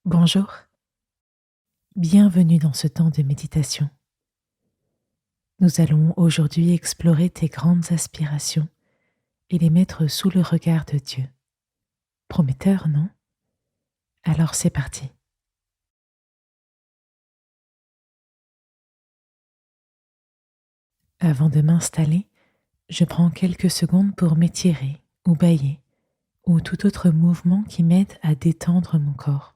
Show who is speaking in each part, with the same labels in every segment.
Speaker 1: Bonjour, bienvenue dans ce temps de méditation. Nous allons aujourd'hui explorer tes grandes aspirations et les mettre sous le regard de Dieu. Prometteur, non? Alors c'est parti. Avant de m'installer, je prends quelques secondes pour m'étirer ou bâiller ou tout autre mouvement qui m'aide à détendre mon corps.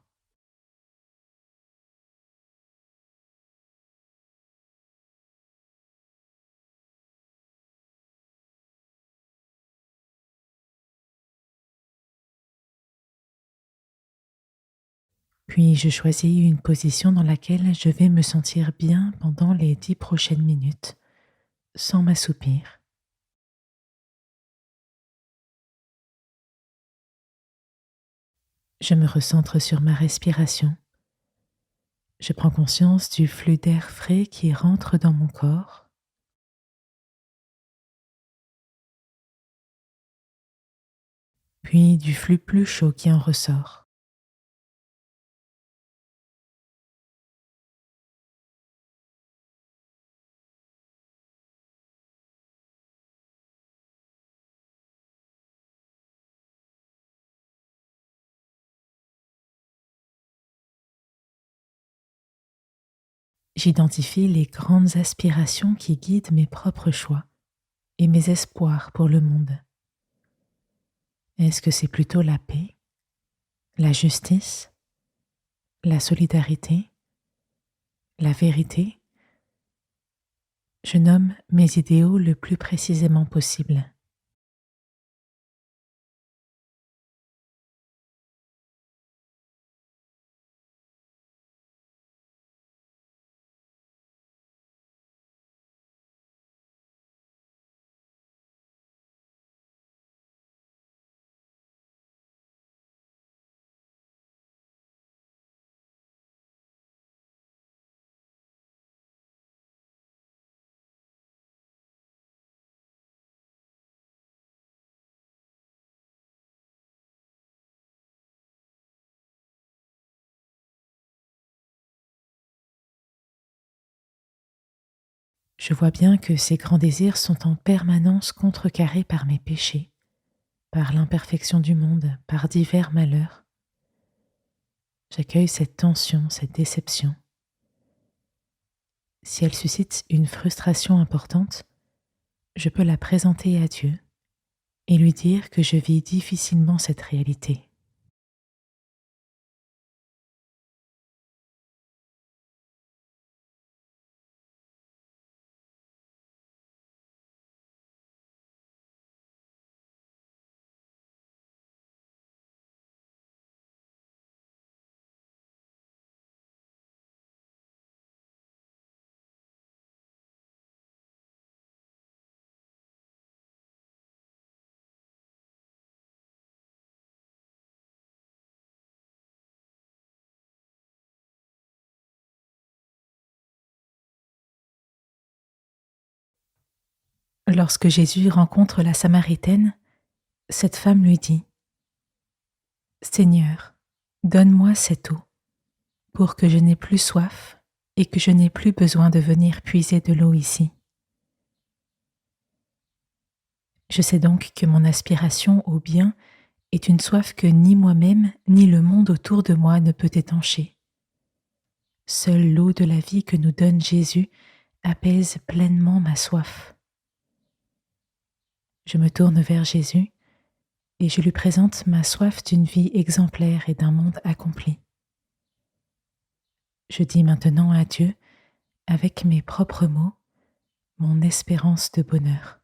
Speaker 1: Puis je choisis une position dans laquelle je vais me sentir bien pendant les 10 prochaines minutes, sans m'assoupir. Je me recentre sur ma respiration. Je prends conscience du flux d'air frais qui rentre dans mon corps, puis du flux plus chaud qui en ressort. J'identifie les grandes aspirations qui guident mes propres choix et mes espoirs pour le monde. Est-ce que c'est plutôt la paix, la justice, la solidarité, la vérité? Je nomme mes idéaux le plus précisément possible. Je vois bien que ces grands désirs sont en permanence contrecarrés par mes péchés, par l'imperfection du monde, par divers malheurs. J'accueille cette tension, cette déception. Si elle suscite une frustration importante, je peux la présenter à Dieu et lui dire que je vis difficilement cette réalité. Lorsque Jésus rencontre la Samaritaine, cette femme lui dit: Seigneur, donne-moi cette eau pour que je n'ai plus soif et que je n'ai plus besoin de venir puiser de l'eau ici. Je sais donc que mon aspiration au bien est une soif que ni moi-même ni le monde autour de moi ne peut étancher. Seule l'eau de la vie que nous donne Jésus apaise pleinement ma soif. Je me tourne vers Jésus et je lui présente ma soif d'une vie exemplaire et d'un monde accompli. Je dis maintenant à Dieu, avec mes propres mots, mon espérance de bonheur.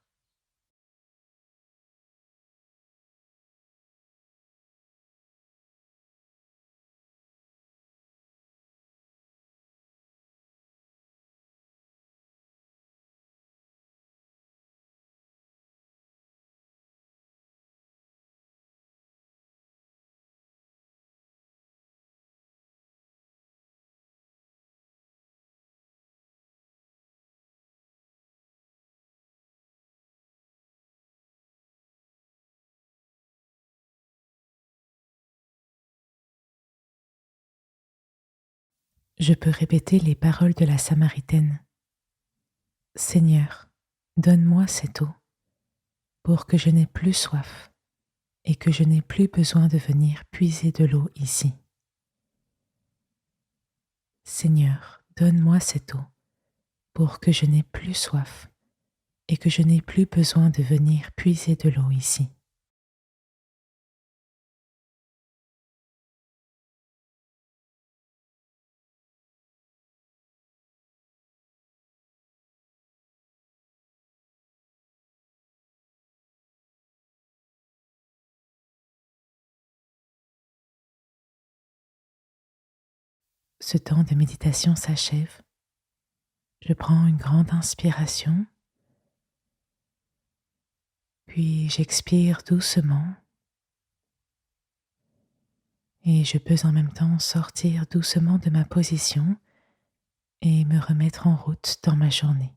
Speaker 1: Je peux répéter les paroles de la Samaritaine. Seigneur, donne-moi cette eau pour que je n'ai plus soif et que je n'ai plus besoin de venir puiser de l'eau ici. Seigneur, donne-moi cette eau pour que je n'ai plus soif et que je n'ai plus besoin de venir puiser de l'eau ici. Ce temps de méditation s'achève. Je prends une grande inspiration, puis j'expire doucement et je peux en même temps sortir doucement de ma position et me remettre en route dans ma journée.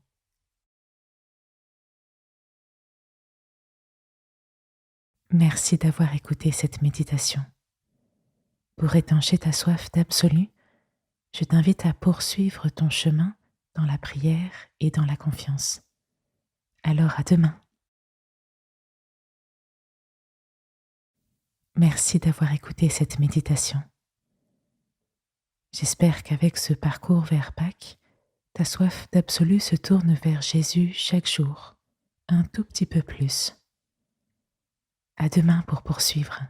Speaker 1: Merci d'avoir écouté cette méditation. Pour étancher ta soif d'absolu, je t'invite à poursuivre ton chemin dans la prière et dans la confiance. Alors à demain. Merci d'avoir écouté cette méditation. J'espère qu'avec ce parcours vers Pâques, ta soif d'absolu se tourne vers Jésus chaque jour, un tout petit peu plus. À demain pour poursuivre.